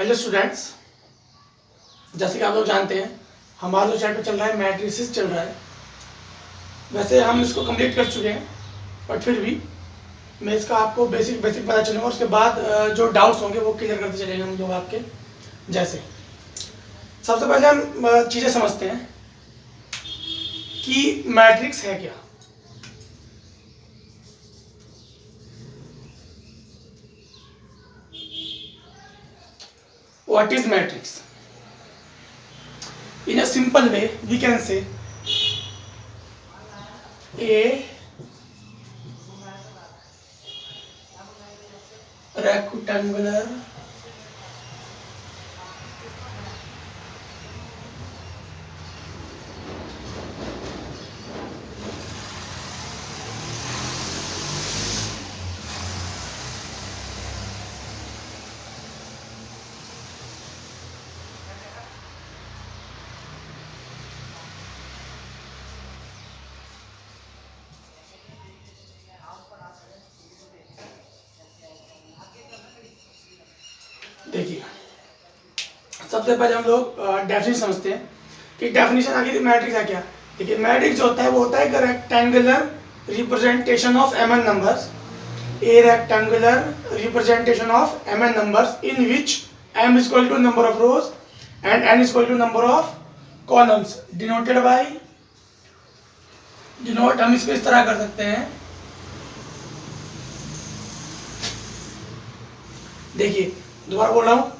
Hello students, जैसे कि आप लोग जानते हैं हमारा जो चैप्टर चल रहा है मैट्रिसेस चल रहा है। वैसे हम इसको कंप्लीट कर चुके हैं, बट फिर भी मैं इसका आपको बेसिक पता चलूँगा। उसके बाद जो डाउट्स होंगे वो क्लियर करते चलेंगे हम लोग आपके। जैसे सबसे पहले हम चीज़ें समझते हैं कि मैट्रिक्स है क्या। What is matrix? In a simple way, we can say a rectangular देखिए, सबसे पहले हम लोग डेफिनेशन समझते हैं कि डेफिनेशन आखिर मैट्रिक्स है क्या। देखिए, मैट्रिक्स जो होता है वो होता है एक rectangular representation of M N numbers, a rectangular representation of M N numbers in which M is equal to number of rows and N is equal to number of columns denoted by, denote हम इसको इस तरह कर सकते हैं। देखिए, दोबारा बोल रहा हूं,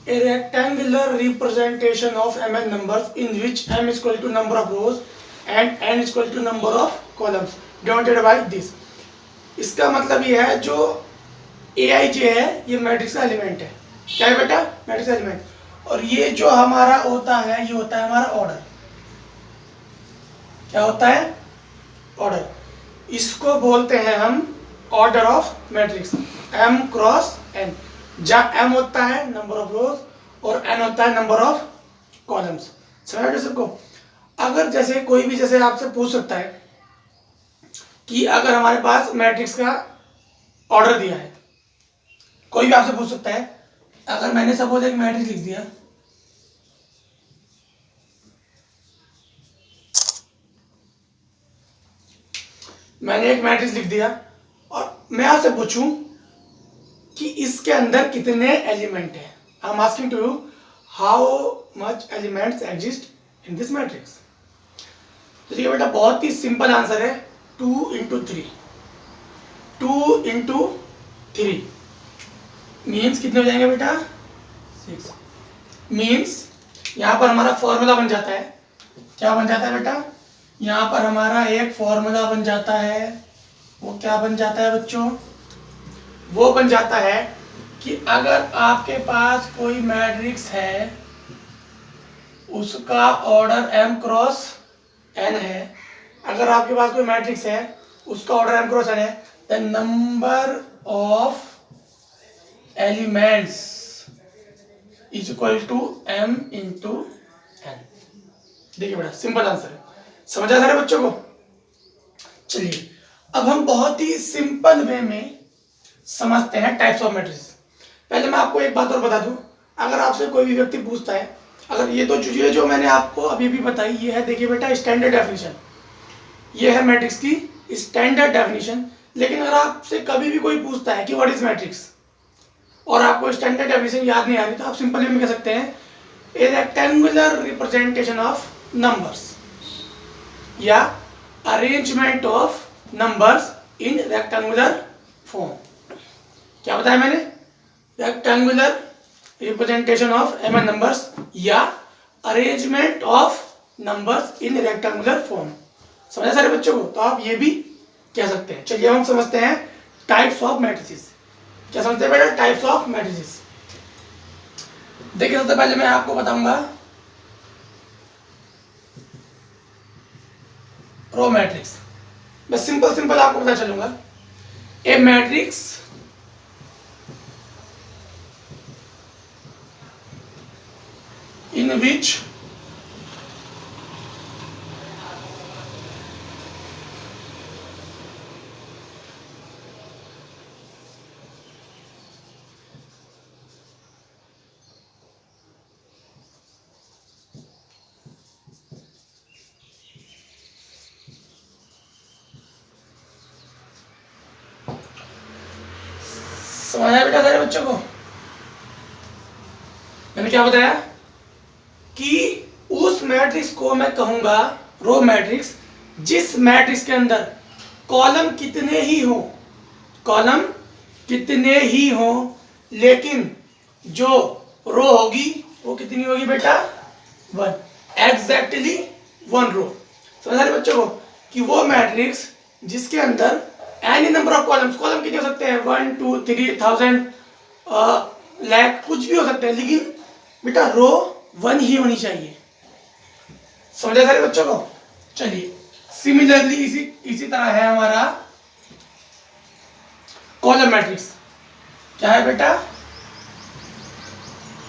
a rectangular representation of mn numbers in which m is equal to number of rows and n is equal to number of columns denoted by this। इसका मतलब ये है जो ai j है ये मैट्रिक्स का एलिमेंट है। क्या है बेटा? मैट्रिक्स का एलिमेंट। और ये जो हमारा होता है ये होता है हमारा ऑर्डर। क्या होता है? ऑर्डर। इसको बोलते हैं हम order of matrix, m cross n, जहाँ m होता है नंबर ऑफ रोज और n होता है नंबर ऑफ कॉलम्स। समझ रहे सबको? अगर जैसे कोई भी जैसे आपसे पूछ सकता है कि अगर हमारे पास मैट्रिक्स का ऑर्डर दिया है, कोई भी आपसे पूछ सकता है, अगर मैंने सपोज एक मैट्रिक्स लिख दिया, मैंने एक मैट्रिक्स लिख दिया और मैं आपसे पूछूं कि इसके अंदर कितने एलिमेंट है। I am asking to you how much elements exist in this matrix. तो देखिए बेटा, बहुत ही सिंपल आंसर है, 2 इंटू 3। 2 इंटू 3 मीन्स कितने हो जाएंगे बेटा? 6। मीन्स यहाँ पर हमारा फॉर्मूला बन जाता है। क्या बन जाता है बेटा? यहाँ पर हमारा एक फॉर्मूला बन जाता है। वो क्या बन जाता है बच्चों? वो बन जाता है कि अगर आपके पास कोई मैट्रिक्स है उसका ऑर्डर m क्रॉस n है, अगर आपके पास कोई मैट्रिक्स है उसका ऑर्डर m क्रॉस n है, the number of elements is equal to m into n। देखिए बेटा, सिंपल आंसर है। समझ आ रहा है बच्चों को? चलिए अब हम बहुत ही सिंपल वे में समझते हैं टाइप्स ऑफ मैट्रिक्स। पहले मैं आपको एक बात और बता दूं, अगर आपसे कोई भी व्यक्ति पूछता है, अगर ये तो चीजें जो मैंने आपको अभी भी बताई ये है, देखिए बेटा स्टैंडर्ड डेफिनेशन, ये है मैट्रिक्स की स्टैंडर्ड डेफिनेशन। लेकिन अगर आपसे कभी भी कोई पूछता है कि व्हाट इज मैट्रिक्स और आपको स्टैंडर्ड डेफिनेशन याद नहीं आ रही, तो आप सिंपल वे में कह सकते हैं a rectangular representation of numbers या arrangement of numbers in rectangular form. क्या बताया मैंने? Rectangular representation of M N numbers या arrangement of numbers in rectangular form. समझा सारे बच्चों को? तो आप ये भी कह सकते हैं। चलिए हम समझते हैं टाइप्स ऑफ मैट्रिसेस। क्या समझते हैं बेटा? Types of matrices. देखिए, सबसे पहले मैं आपको बताऊंगा रो मैट्रिक्स। मैं सिंपल आपको पता चलूंगा। ए मैट्रिक्स in which समझ आया बेटा सारे बच्चों को? मैंने क्या बताया कि उस मैट्रिक्स को मैं कहूंगा रो मैट्रिक्स जिस मैट्रिक्स के अंदर कॉलम कितने ही हो, कॉलम कितने ही हो, लेकिन जो रो होगी वो कितनी होगी बेटा? 1, एग्जैक्टली 1 रो। समझ रहे बच्चों को कि वो मैट्रिक्स जिसके अंदर any number of columns, column कितने हो सकते हैं? 1 2 3 1000 लाख कुछ भी हो सकते हैं, लेकिन बेटा रो 1 ही होनी चाहिए। समझा सारे बच्चों को? चलिए सिमिलरली इसी तरह है हमारा कॉलम मैट्रिक्स। क्या है बेटा?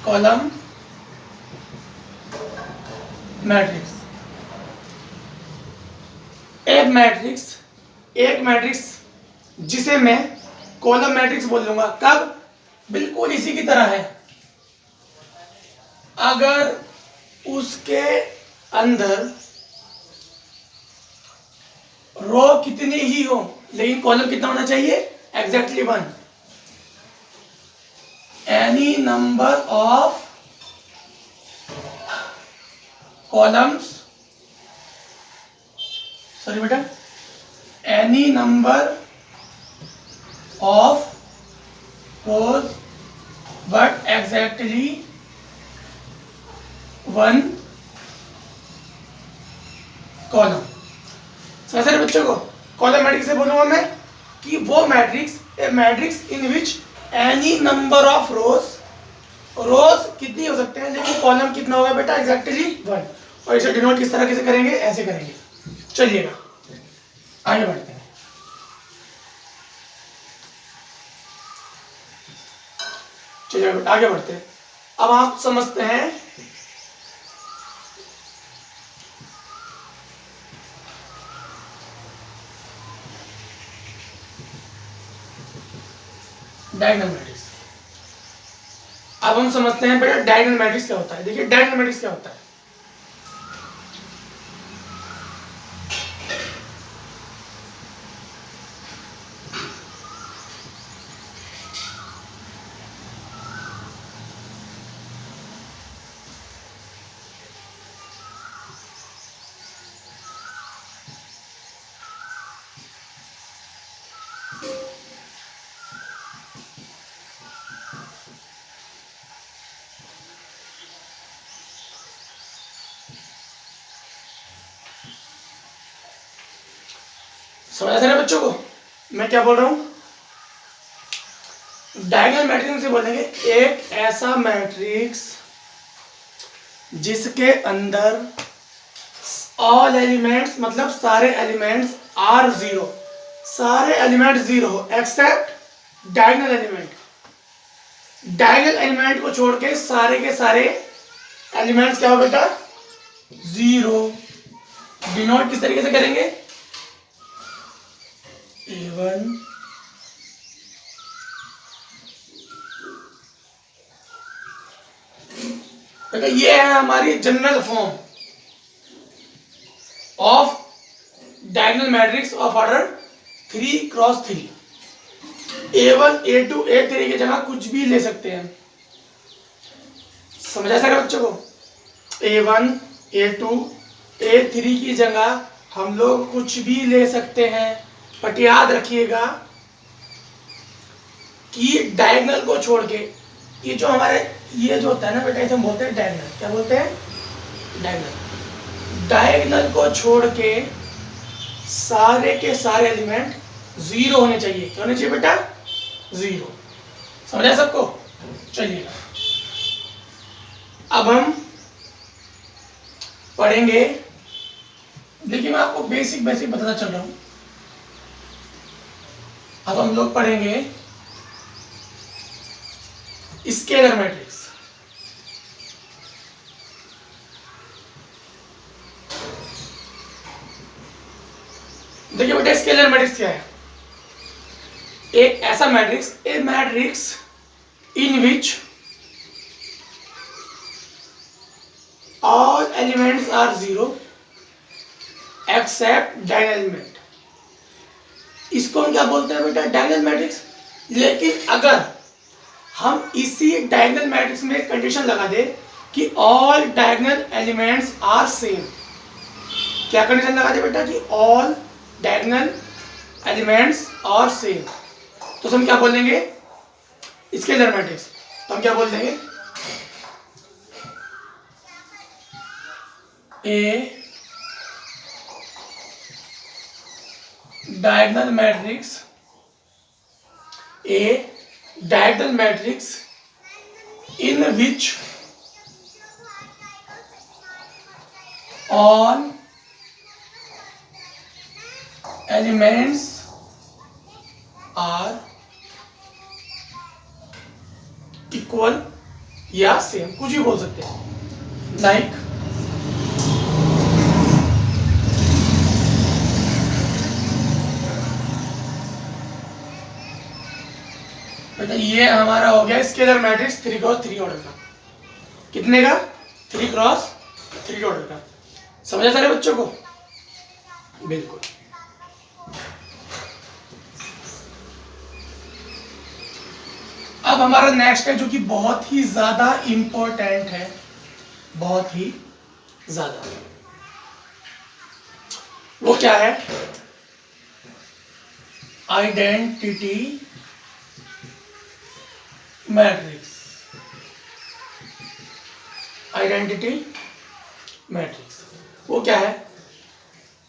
Column matrix. एक मैट्रिक्स जिसे मैं कॉलम मैट्रिक्स बोल लूंगा कब? बिल्कुल इसी की तरह है, अगर उसके अंदर रो कितनी ही हो लेकिन कॉलम कितना होना चाहिए? Exactly 1। Any number of columns, sorry बेटा, any number of rows but exactly 1 column. समझ रहे बच्चों को? कॉलम मैट्रिक्स से बोलूंगा मैं कि वो matrix, a matrix in which any number of रोज कितनी हो सकते हैं लेकिन कॉलम कितना होगा बेटा? एग्जैक्टली 1। और इसे डिनोट किस तरह से करेंगे? ऐसे करेंगे। चलिएगा आगे बढ़ते हैं। चलिए बेटा आगे बढ़ते हैं। अब आप समझते हैं डायगोनल मैट्रिक्स। अब हम समझते हैं बेटा डायगोनल मैट्रिक्स क्या होता है। देखिए डायगोनल मैट्रिक्स क्या होता है। समझ रहे बच्चों को मैं क्या बोल रहा हूं? डायगोनल मैट्रिक्स से बोलेंगे एक ऐसा मैट्रिक्स जिसके अंदर ऑल एलिमेंट्स, मतलब सारे एलिमेंट्स आर 0, सारे एलिमेंट 0 हो except diagonal element. Diagonal element को छोड़ के सारे एलिमेंट्स क्या हो बेटा? 0। डिनोट किस तरीके से करेंगे? A1 बेटा ये है हमारी general form of diagonal matrix of order 3x3। A1 A2 A3 की जगह कुछ भी ले सकते हैं। समझा सारे बच्चों को? A1 A2 A3 की जगह हम लोग कुछ भी ले सकते हैं, बट याद रखिएगा कि डायगोनल को छोड़ के ये जो हमारे ये जो होता है ना बेटा, इसे हम बोलते हैं डायगोनल। क्या बोलते हैं? डायगोनल। डायगोनल को छोड़ के सारे के सारे एलिमेंट 0 होने चाहिए। क्या होने चाहिए बेटा? 0। समझा सबको? चलिए अब हम पढ़ेंगे। देखिए मैं आपको बेसिक बताता चल रहा हूं। अब हम लोग पढ़ेंगे स्केलर मैट्रिक्स। देखिए बेटा स्केलर मैट्रिक्स क्या है? एक ऐसा matrix, a matrix in which all elements are 0 except diagonal element. इसको हम क्या बोलते हैं बेटा? Diagonal matrix. लेकिन अगर हम इसी डायगोनल मैट्रिक्स में कंडीशन लगा दे कि all diagonal elements are same. क्या कंडीशन लगा दे बेटा? कि all diagonal elements are same. तो हम क्या बोल देंगे? Scalar matrix. तो हम क्या बोल देंगे? A diagonal matrix, a diagonal matrix in which all elements are equal या सेम, कुछ भी बोल सकते हैं। लाइक बेटा ये हमारा हो गया स्केलर मैट्रिक्स 3x3 ऑर्डर का। कितने का? 3x3 ऑर्डर का। समझा सारे बच्चों को? बिल्कुल। अब हमारा नेक्स्ट है जो कि बहुत ही ज्यादा इंपॉर्टेंट है, बहुत ही ज्यादा। वो क्या है? Identity matrix. आइडेंटिटी मैट्रिक्स वो क्या है?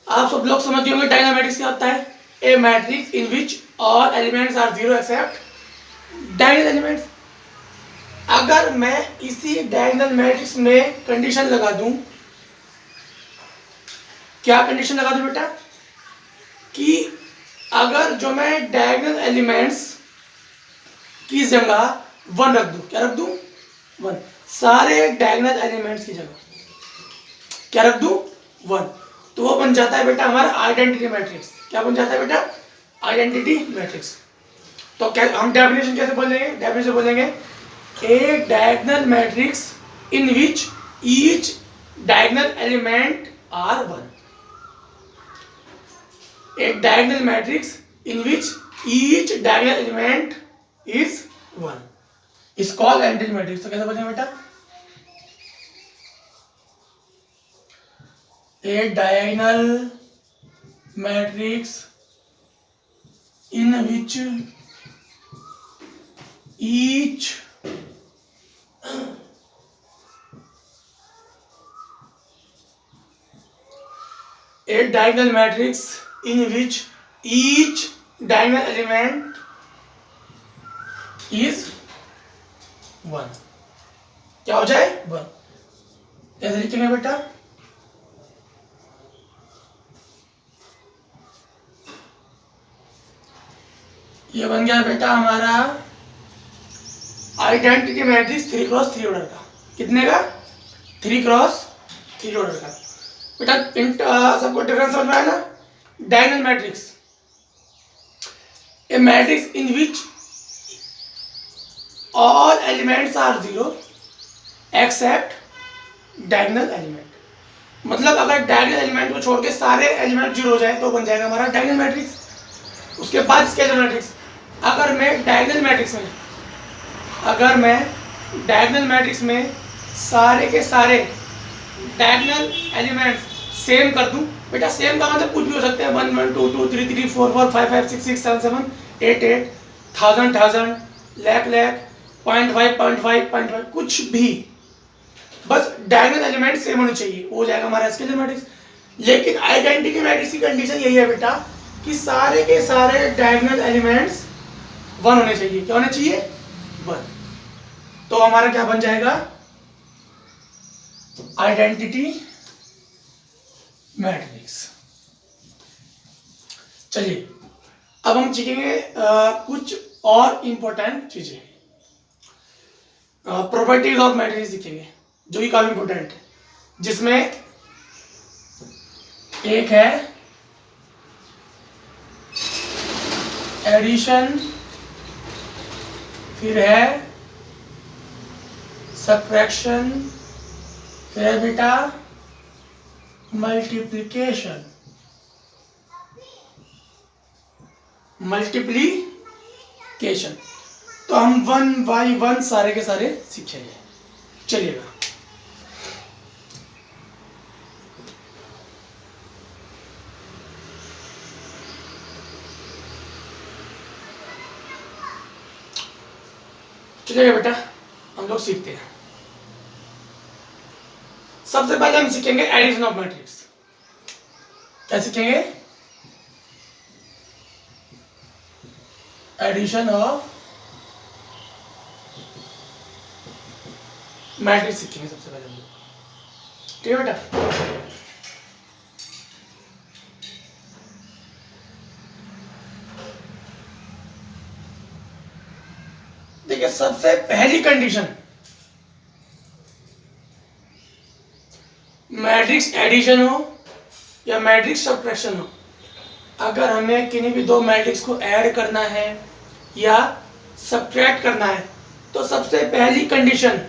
आप सब लोग समझ गए होंगे डायगोनल मैट्रिक्स क्या होता है? A matrix in which all elements are zero except diagonal elements. अगर मैं इसी डायगोनल मैट्रिक्स में कंडीशन लगा दूं, क्या कंडीशन लगा दूं बेटा? कि अगर जो मैं डायगोनल एलिमेंट्स की जगह 1 रख दूं, क्या रख दूं? 1। सारे डायगोनल एलिमेंट्स की जगह क्या रख दूं? 1। तो वो बन जाता है बेटा हमारा आइडेंटिटी मैट्रिक्स। क्या बन जाता है बेटा? Identity matrix. तो क्या हम डेफिनेशन कैसे बोलेंगे? डेफिनेशन बोलेंगे a diagonal matrix in which each diagonal element are 1। एक diagonal matrix in which each diagonal element is 1 is called identity matrix. तो कैसे बोलेंगे बेटा? A diagonal matrix in which each a diagonal matrix in which each diagonal element is 1। क्या हो जाए? 1। कैसे लिखेंगे बेटा? ये बन गया बेटा हमारा आइडेंटिटी मैट्रिक्स 3x3 ऑर्डर का। कितने का? 3x3 ऑर्डर का। बेटा सबको डिफरेंस समझ में आया ना? Diagonal matrix a matrix in which all elements are zero except diagonal element. मतलब अगर डायगोनल एलिमेंट को छोड़ के सारे एलिमेंट जीरो हो जाए तो बन जाएगा हमारा डायगोनल मैट्रिक्स। उसके बाद स्केलर मैट्रिक्स। अगर मैं डायगोनल मैट्रिक्स में सारे के सारे डायगोनल एलिमेंट्स सेम कर दूं, बेटा सेम का मतलब कुछ भी हो सकते हैं, 1 1 2 2 3 3 4 4 5 5 6 6 7 7 8 8 1000 1000 लाख लाख 0.5 0.5 0.5 कुछ भी, बस डायगोनल एलिमेंट सेम होने चाहिए, वो हो जाएगा हमारा स्केलर मैट्रिक्स। लेकिन आइडेंटिटी मैट्रिक्स की कंडीशन यही है बेटा कि सारे के सारे डायगोनल एलिमेंट्स 1 होने चाहिए। क्या होने चाहिए? 1। तो हमारा क्या बन जाएगा? Identity matrix. चलिए अब हम सीखेंगे कुछ और इंपॉर्टेंट चीजें। प्रॉपर्टीज ऑफ मैट्रिक्स सीखेंगे जो कि काफी इंपॉर्टेंट है, जिसमें एक है एडिशन, फिर है सबट्रैक्शन, फिर है बेटा मल्टीप्लिकेशन। तो तो हम 1 by 1 सारे के सारे सीखेंगे। चलिएगा, चलिएगा बेटा, हम लोग सीखते हैं। सबसे पहले हम सीखेंगे एडिशन ऑफ मैट्रिक्स। क्या सीखेंगे? एडिशन ऑफ मैट्रिक्स सीखेंगे सबसे पहले हम लोग। ठीक है बेटा। देखिए, सबसे पहली कंडीशन, मैट्रिक्स एडिशन हो या मैट्रिक्स सब्ट्रैक्शन हो, अगर हमें किन्हीं भी दो मैट्रिक्स को ऐड करना है या सब्ट्रैक्ट करना है, तो सबसे पहली कंडीशन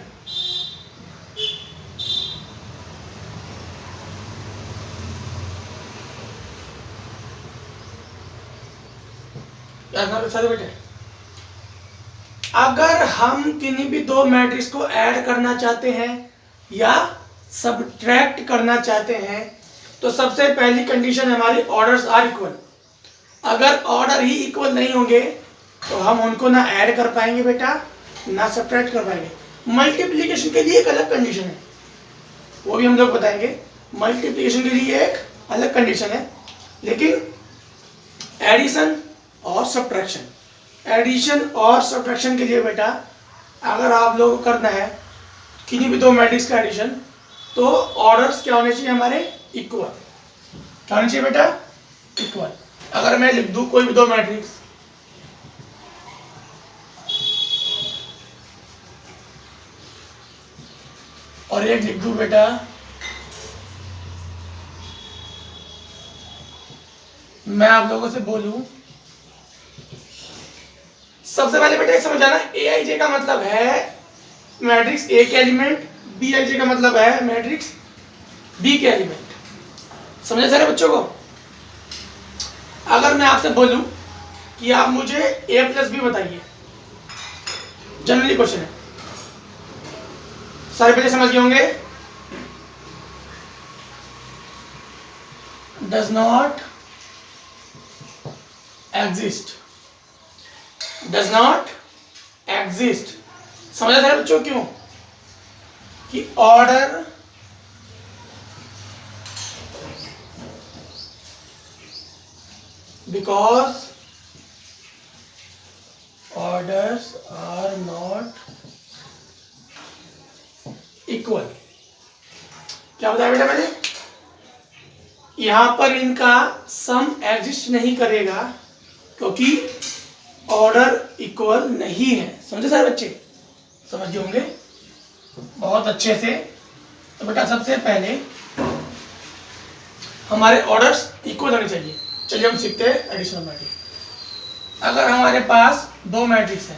क्या करना सारे बेटे, अगर हम किन्हीं भी दो मैट्रिक्स को ऐड करना चाहते हैं या सब्ट्रैक्ट करना चाहते हैं, तो सबसे पहली कंडीशन हमारी ऑर्डर्स आर इक्वल। अगर ऑर्डर ही इक्वल नहीं होंगे तो हम उनको ना ऐड कर पाएंगे बेटा, ना सब्ट्रैक्ट कर पाएंगे। मल्टीप्लिकेशन के लिए एक अलग कंडीशन है, वो भी हम लोग बताएंगे। मल्टीप्लिकेशन के लिए एक अलग कंडीशन है, लेकिन एडिशन और सब्ट्रैक्शन, एडिशन और सब्ट्रैक्शन के लिए बेटा, अगर आप लोगों को करना है किन्हीं भी दो मैट्रिक्स का एडिशन, तो ऑर्डर्स क्या होने चाहिए हमारे? इक्वल। क्या होने चाहिए बेटा? इक्वल। अगर मैं लिख दूं कोई भी दो मैट्रिक्स, और एक लिख दूं बेटा मैं आप लोगों से बोलूं, सबसे पहले बेटा समझाना, ए आई जे का मतलब है मैट्रिक्स ए के एलिमेंट, बी आई जे का मतलब है मैट्रिक्स बी के एलिमेंट। समझे सारे बच्चों को? अगर मैं आपसे बोलूं कि आप मुझे ए प्लस बी बताइए, जनरली क्वेश्चन है, सारे पहले समझ गए होंगे। Does not exist, does not exist. समझा सारे बच्चों क्यों? कि order because orders are not equal। क्या बताया बेटा मैंने? यहां पर इनका सम एग्जिस्ट नहीं करेगा क्योंकि ऑर्डर इक्वल नहीं है। समझे सारे बच्चे? समझ गए होंगे बहुत अच्छे से। तो बेटा सबसे पहले हमारे ऑर्डर्स इक्वल होने चाहिए। चलिए हम सीखते हैं एडिशन ऑफ मैट्रिक्स। अगर हमारे पास दो मैट्रिक्स है,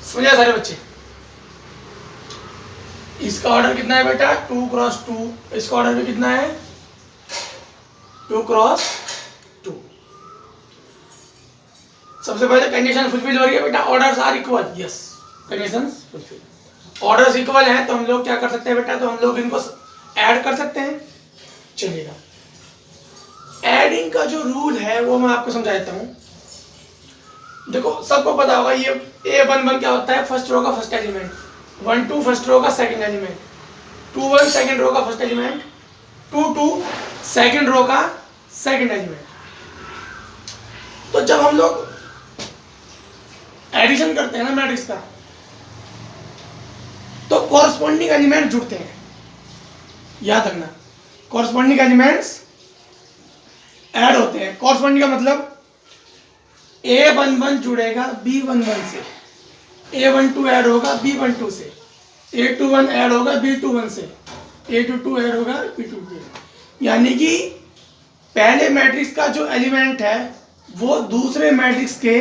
समझे सारे बच्चे? इसका ऑर्डर कितना है बेटा? 2 क्रॉस 2। इसका ऑर्डर भी कितना है? 2 क्रॉस 2। सबसे पहले कंडीशन फुलफिल हो रही है बेटा, orders are equal. Yes, condition fulfil. Orders equal हैं तो हम लोग क्या कर सकते हैं बेटा? तो हम लोग इनको ऐड कर सकते हैं। चलिएगा, एडिंग का जो रूल है वो मैं आपको समझा देता हूं। देखो सबको पता होगा ये A11 क्या होता है? फर्स्ट रो का फर्स्ट एलिमेंट, 12 फर्स्ट रो का सेकंड एलिमेंट, 21 सेकंड रो का फर्स्ट एलिमेंट, 22 सेकंड रो का सेकंड एलिमेंट। तो जब हम लोग एडिशन करते हैं ना मैट्रिक्स का, तो कॉरस्पॉन्डिंग एलिमेंट जुड़ते हैं। याद रखना, कॉरस्पॉन्डिंग एलिमेंट्स ऐड होते हैं। कॉरस्पॉन्डिंग का मतलब A11 जुड़ेगा B11 से, A12 ऐड होगा B12 से, A21 ऐड होगा B21 से, A22 ऐड होगा B22 से। यानी कि पहले मैट्रिक्स का जो एलिमेंट है वो दूसरे मैट्रिक्स के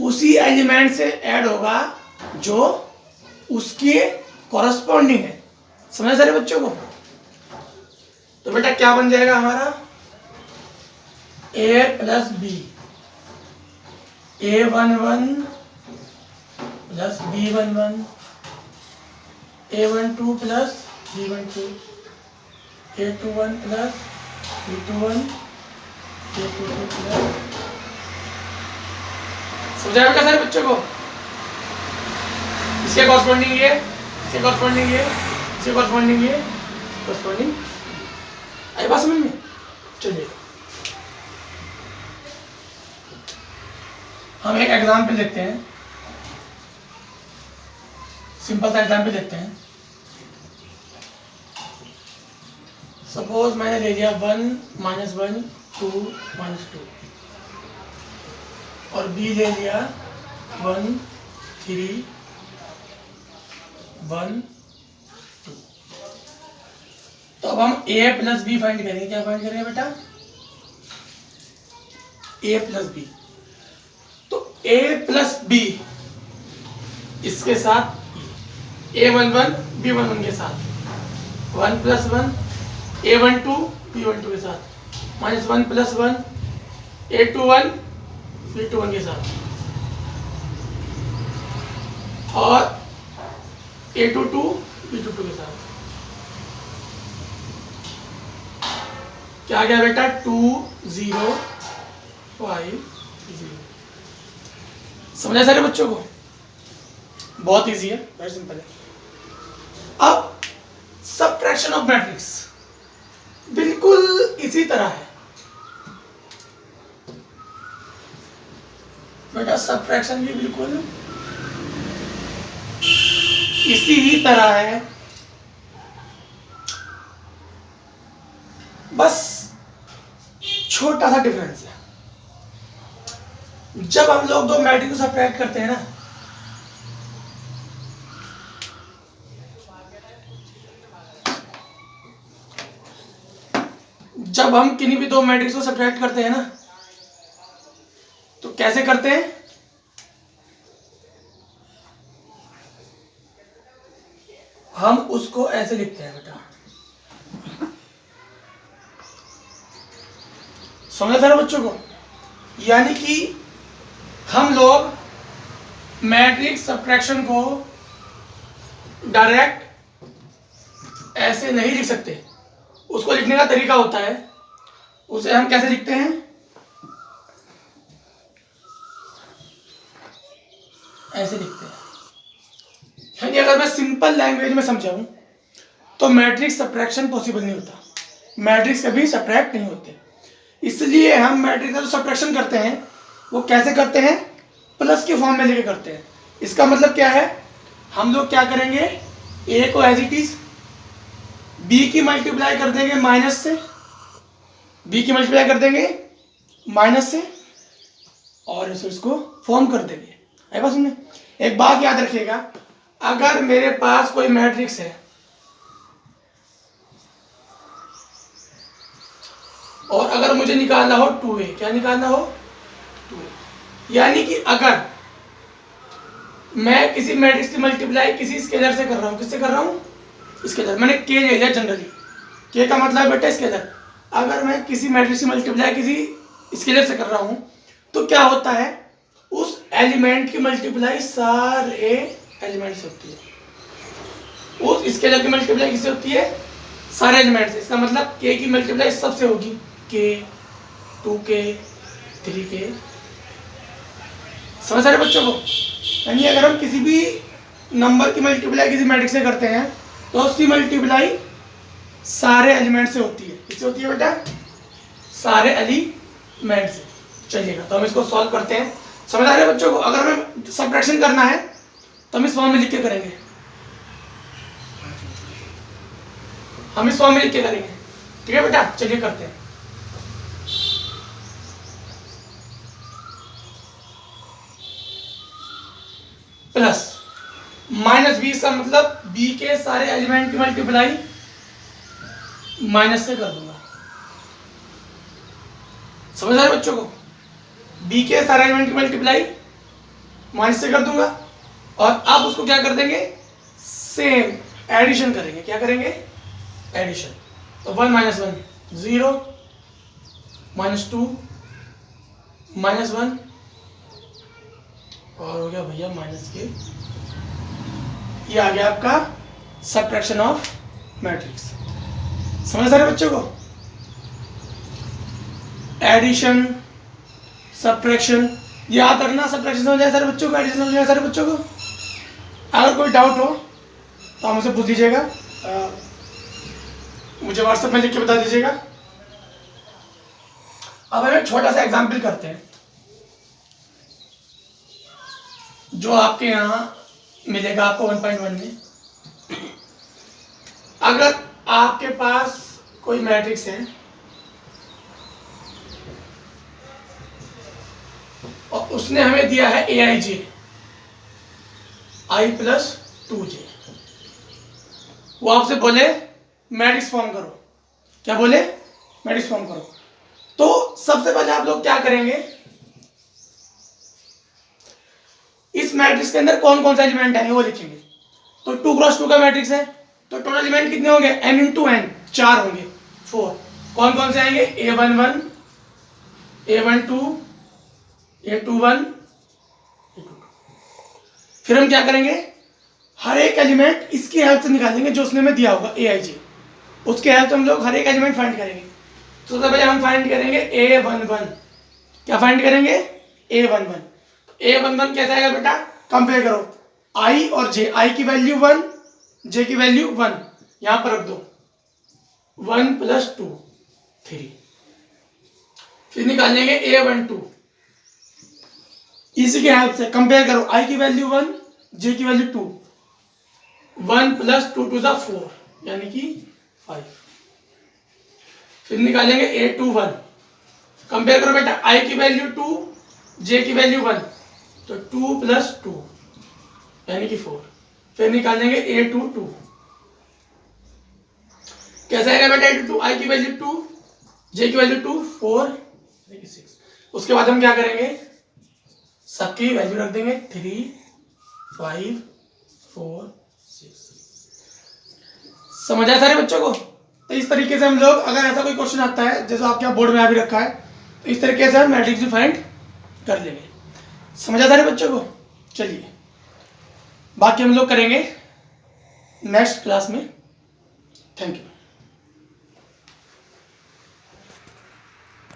उसी एलिमेंट से ऐड होगा जो उसके कॉरस्पॉन्डिंग है। समझ सारे बच्चों को? तो बेटा क्या बन जाएगा हमारा? a plus B, a11 plus b11, a12 plus b12, a21 plus b21, a22 plus. समझा बेटा सारे बच्चों को? इसके कॉरस्पॉन्डिंग ये, इसके कॉरस्पॉन्डिंग ये, इसके कॉरस्पॉन्डिंग ये, कॉरस्पॉन्डिंग। आई बात समझ में? चलिए हम एक एग्जाम्पल देखते हैं, सिंपल सा एग्जाम्पल देखते हैं। सपोज मैंने ले लिया 1 -1 2 -2 और b ले लिया 1 3 1 2। तो अब हम a प्लस बी फाइंड करेंगे। क्या फाइंड करेंगे बेटा? a plus B. तो a प्लस बी इसके साथ a11 b11 के साथ 1 प्लस 1 a12 b12 के साथ -1 प्लस 1 a21 b21 के साथ और a22 b22 के साथ। क्या गया बेटा? 2 0 5 0। समझा सारे बच्चों को? बहुत इजी है, वेरी सिंपल है। अब सबट्रैक्शन ऑफ मैट्रिक्स बिल्कुल इसी तरह है बेटा। सबट्रैक्शन भी बिल्कुल इसी ही तरह है, बस छोटा सा डिफरेंस है। जब हम लोग दो मैट्रिक्स को सबट्रैक्ट करते हैं ना, जब हम किन्हीं भी दो मैट्रिक्स को सबट्रैक्ट करते हैं ना, तो कैसे करते हैं? हम उसको ऐसे लिखते हैं बेटा। समझा सारे बच्चों को? यानी कि हम लोग मैट्रिक्स सबट्रैक्शन को डायरेक्ट ऐसे नहीं लिख सकते। उसको लिखने का तरीका होता है, उसे हम कैसे लिखते हैं? ऐसे लिखते हैं। यानी अगर मैं सिंपल लैंग्वेज में समझाऊं तो मैट्रिक्स सबट्रैक्शन पॉसिबल नहीं होता। मैट्रिक्स कभी सबट्रैक्ट नहीं होते। इसलिए हम मैट्रिक्स का जो सबट्रैक्शन करते हैं वो कैसे करते हैं? प्लस के फॉर्म में लेके करते हैं। इसका मतलब क्या है? हम लोग क्या करेंगे? ए को एज इट इज बी की मल्टीप्लाई कर देंगे माइनस से, बी की मल्टीप्लाई कर देंगे माइनस से और इसको फॉर्म कर देंगे। है बस में एक बात याद रखिएगा, अगर मेरे पास कोई मैट्रिक्स है और अगर मुझे निकालना हो 2a, क्या निकालना हो? 2a। यानी कि अगर मैं किसी मैट्रिक्स की मल्टीप्लाई किसी स्केलर से कर रहा हूं, किससे कर रहा हूं? स्केलर। मैंने k ले लिया जनरली। k का मतलब बेटा स्केलर। अगर मैं किसी मैट्रिक्स की मल्टीप्लाई किसी स्केलर से कर रहा हूं तो क्या होता है? उस एलिमेंट की मल्टीप्लाई सारे एलिमेंट से होती है। उस स्केलर की मल्टीप्लाई किससे होती है? सारे एलिमेंट से। इसका मतलब k की मल्टीप्लाई सबसे होगी, k 2k 3k। समझ रहे बच्चों को? यानी अगर हम किसी भी नंबर की मल्टीप्लाई किसी मैट्रिक्स से करते हैं तो उसकी मल्टीप्लाई सारे एलिमेंट से होती है। किससे होती है बेटा? सारे एलिमेंट से। चलिएगा तो हम इसको सॉल्व करते हैं। समझ आ रहे बच्चों को? अगर हमें सबट्रैक्शन करना है तो हम इस फॉर्म में लिख के करेंगे। हम इस फॉर्म में लिख के करेंगे। ठीक है बेटा? चलिए करते हैं। प्लस माइनस बी का मतलब बी के सारे एलिमेंट की मल्टीप्लाई माइनस से कर दूंगा। समझ आ रहे बच्चों को? बी के सारे एलिमेंट की मल्टीप्लाई माइनस से कर दूंगा और अब उसको क्या कर देंगे, सेम एडिशन करेंगे। क्या करेंगे, एडिशन। तो 1 माइनस 1 0, माइनस 2 माइनस 1 और हो गया भैया माइनस के। ये आ गया आपका सबट्रैक्शन ऑफ मैट्रिक्स। समझ सारे बच्चों को, एडिशन सबट्रैक्शन याद रखना। सबट्रैक्शन समझ आया सारे बच्चों को, एडिशन समझ आया सारे बच्चों को। अगर कोई डाउट हो तो आप मुझे पूछ लीजिएगा, मुझे व्हाट्सएप में लिख के बता दीजिएगा। अब हम एक छोटा सा एग्जाम्पल करते हैं जो आपके यहाँ मिलेगा आपको 1.1 में। अगर आपके पास कोई मैट्रिक्स है और उसने हमें दिया है AIJ I प्लस 2J, वो आपसे बोले मैट्रिक्स फॉर्म करो। क्या बोले, मैट्रिक्स फॉर्म करो। तो सबसे पहले आप लोग क्या करेंगे, इस मैट्रिक्स के अंदर कौन कौन सा एलिमेंट है वो लिखेंगे। तो 2 क्रॉस 2 का मैट्रिक्स है तो टोटल एलिमेंट कितने होंगे, m इंटू n, 4 होंगे, 4। कौन कौन से आएंगे, A11 A12 A21 A22। फिर हम क्या करेंगे, हर एक एलिमेंट इसकी हेल्प से निकालेंगे जो उसने हमें दिया होगा AIJ, उसके हेल्प से हम लोग हर एक एलिमेंट फाइंड करेंगे। तो सबसे पहले हम फाइंड करेंगे A11। क्या फाइंड करेंगे, A11। A11 कैसा आएगा बेटा, कंपेयर करो I और J, I की वैल्यू 1 J की वैल्यू 1, यहां पर रख दो 1 प्लस 2 3। फिर निकालेंगे A12, इसी के हेल्प से कंपेयर करो I की वैल्यू 1 J की वैल्यू 2, 1 प्लस 2 टू द 4 यानी कि 5। फिर निकालेंगे A21, कंपेयर करो बेटा I की वैल्यू 2 J की वैल्यू 1, तो 2 प्लस 2 यानी कि 4। फिर निकालेंगे A22, कैसा आएगा बेटा A22, I की वैल्यू 2 J की वैल्यू 2 4 6। उसके बाद हम क्या करेंगे, सबकी वैल्यू रख देंगे 3 5 4 6। समझ आया सारे बच्चों को। तो इस तरीके से हम लोग, अगर ऐसा कोई क्वेश्चन आता है जैसे आपके यहाँ बोर्ड में अभी रखा है, तो इस तरीके से हम मैट्रिक्स भी फाइंड कर लेंगे। समझा सारे बच्चों को। चलिए बाकी हम लोग करेंगे नेक्स्ट क्लास में। Thank you.